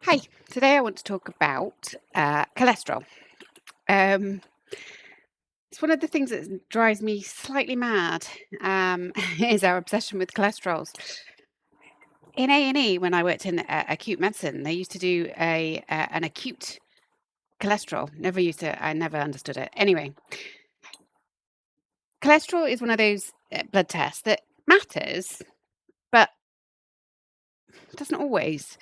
Hi, today I want to talk about cholesterol. Um, it's one of the things that drives me slightly mad is our obsession with cholesterols. In A&E, when I worked in acute medicine, they used to do an acute cholesterol. Never used to, I never understood it. Anyway, cholesterol is one of those blood tests that matters, but doesn't always.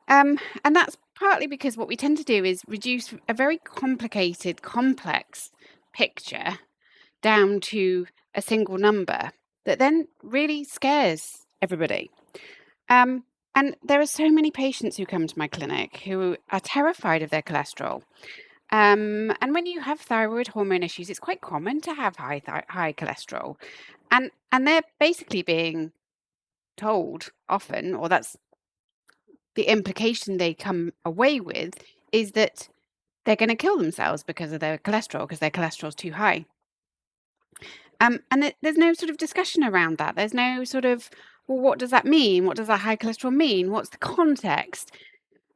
And that's partly because what we tend to do is reduce a very complicated, complex picture down to a single number that then really scares everybody. Um, and there are so many patients who come to my clinic who are terrified of their cholesterol. And when you have thyroid hormone issues, it's quite common to have high cholesterol, and they're basically being told often, or that's the implication they come away with, is that they're going to kill themselves because of their cholesterol, because their cholesterol's too high. And there's no sort of discussion around that. There's no sort of, well, what does that mean? What does that high cholesterol mean? What's the context?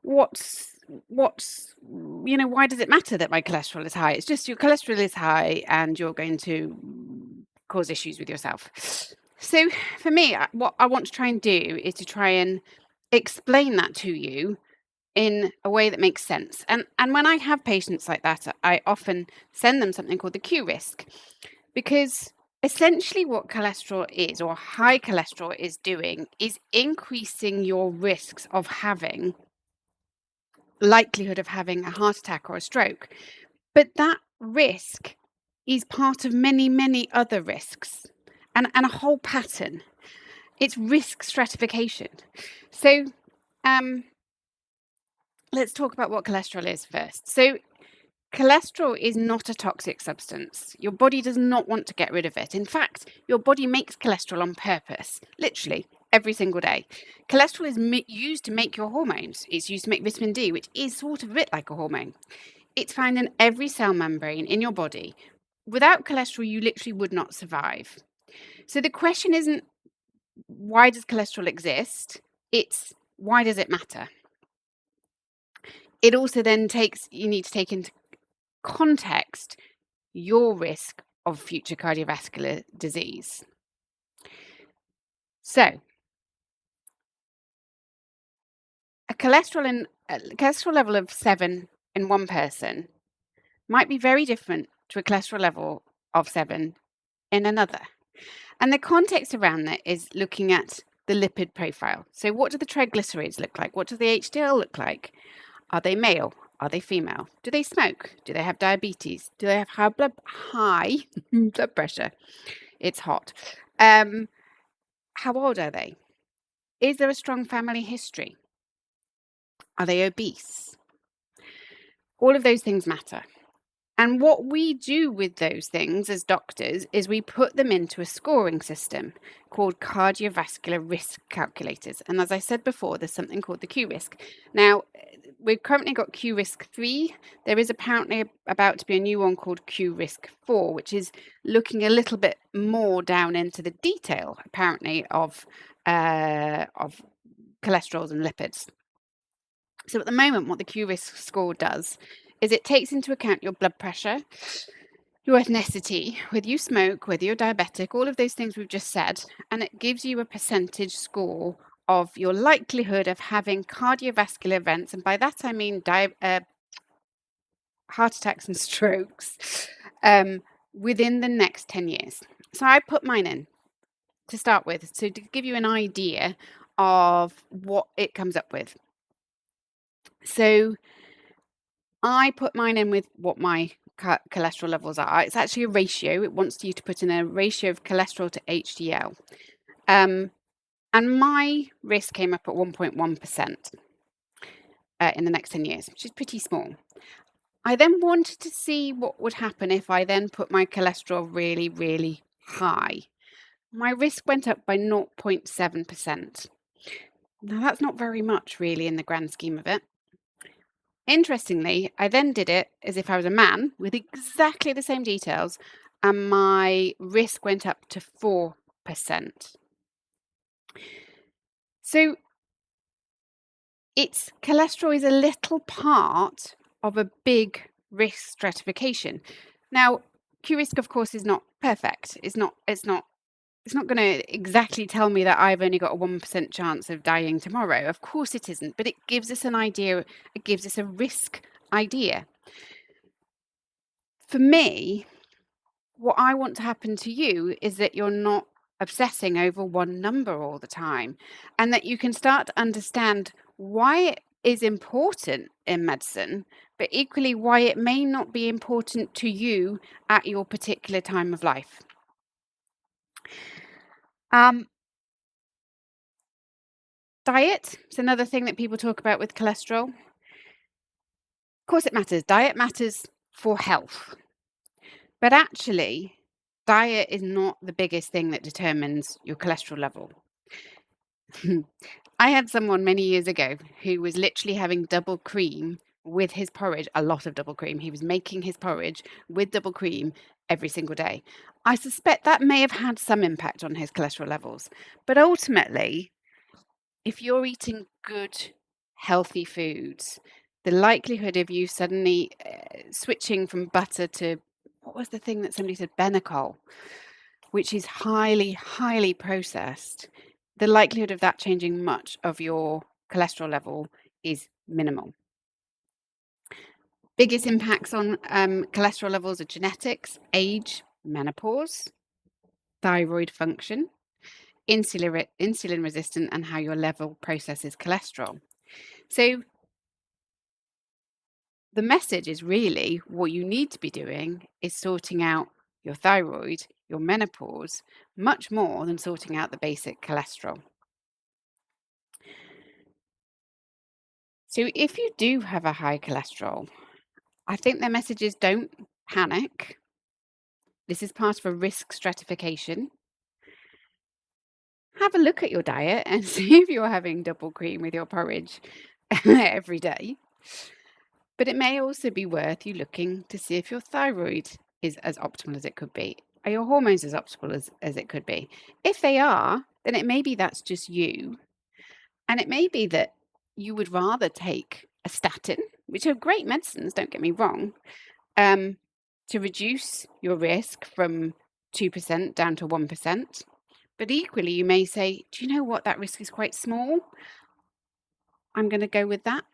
What's why does it matter that my cholesterol is high? It's just your cholesterol is high and you're going to cause issues with yourself. So for me, what I want to try and do is to try and explain that to you in a way that makes sense. And when I have patients like that, I often send them something called the Q risk. Because essentially, what cholesterol is, or high cholesterol is doing, is increasing your risks of having likelihood of having a heart attack or a stroke. But that risk is part of many, many other risks and a whole pattern. It's risk stratification. So um, let's talk about what cholesterol is first. So cholesterol is not a toxic substance. Your body does not want to get rid of it. In fact, your body makes cholesterol on purpose, literally, every single day. Cholesterol is used to make your hormones. It's used to make vitamin D, which is sort of a bit like a hormone. It's found in every cell membrane in your body. Without cholesterol, you literally would not survive. So the question isn't why does cholesterol exist? It's why does it matter? It also then you need to take into context your risk of future cardiovascular disease. So, a cholesterol level of 7 in one person might be very different to a cholesterol level of 7 in another. And the context around that is looking at the lipid profile. So, what do the triglycerides look like? What does the HDL look like? Are they male? Are they female? Do they smoke? Do they have diabetes? Do they have high blood pressure? It's hot. How old are they? Is there a strong family history? Are they obese? All of those things matter. And what we do with those things as doctors is we put them into a scoring system called cardiovascular risk calculators. And as I said before, there's something called the Q risk. Now, we've currently got Q risk 3. There is apparently about to be a new one called Q risk 4, which is looking a little bit more down into the detail, apparently, of cholesterols and lipids. So at the moment, what the Q risk score does is it takes into account your blood pressure, your ethnicity, whether you smoke, whether you're diabetic, all of those things we've just said, and it gives you a percentage score of your likelihood of having cardiovascular events. And by that, I mean heart attacks and strokes within the next 10 years. So I put mine in to start with, so to give you an idea of what it comes up with. So I put mine in with what my cholesterol levels are. It's actually a ratio. It wants you to put in a ratio of cholesterol to HDL. And my risk came up at 1.1% in the next 10 years, which is pretty small. I then wanted to see what would happen if I then put my cholesterol really, really high. My risk went up by 0.7%. Now, that's not very much, really, in the grand scheme of it. Interestingly, I then did it as if I was a man with exactly the same details, and my risk went up to 4%. So It's cholesterol is a little part of a big risk stratification. Now, Q-risk, of course, is not perfect. It's not gonna exactly tell me that I've only got a 1% chance of dying tomorrow. Of course it isn't, but it gives us an idea. It gives us a risk idea. For me, what I want to happen to you is that you're not obsessing over one number all the time, and that you can start to understand why it is important in medicine, but equally why it may not be important to you at your particular time of life. Um, Diet is another thing that people talk about with cholesterol. Of course, it matters. Diet matters for health, but actually, diet is not the biggest thing that determines your cholesterol level. I had someone many years ago who was literally having double cream with his porridge, a lot of double cream. He was making his porridge with double cream every single day. I suspect that may have had some impact on his cholesterol levels. But ultimately, if you're eating good, healthy foods, the likelihood of you suddenly switching from butter to what was the thing that somebody said? Benecol, which is highly, highly processed, the likelihood of that changing much of your cholesterol level is minimal. Biggest impacts on cholesterol levels are genetics, age, menopause, thyroid function, insulin resistant, and how your level processes cholesterol. So the message is really what you need to be doing is sorting out your thyroid, your menopause, much more than sorting out the basic cholesterol. So if you do have a high cholesterol, I think the message is don't panic. This is part of a risk stratification. Have a look at your diet and see if you're having double cream with your porridge every day. But it may also be worth you looking to see if your thyroid is as optimal as it could be. Are your hormones as optimal as it could be? If they are, then it may be that's just you. And it may be that you would rather take a statin, which are great medicines, don't get me wrong, um, to reduce your risk from 2% down to 1%. But equally, you may say, do you know what? That risk is quite small. I'm going to go with that.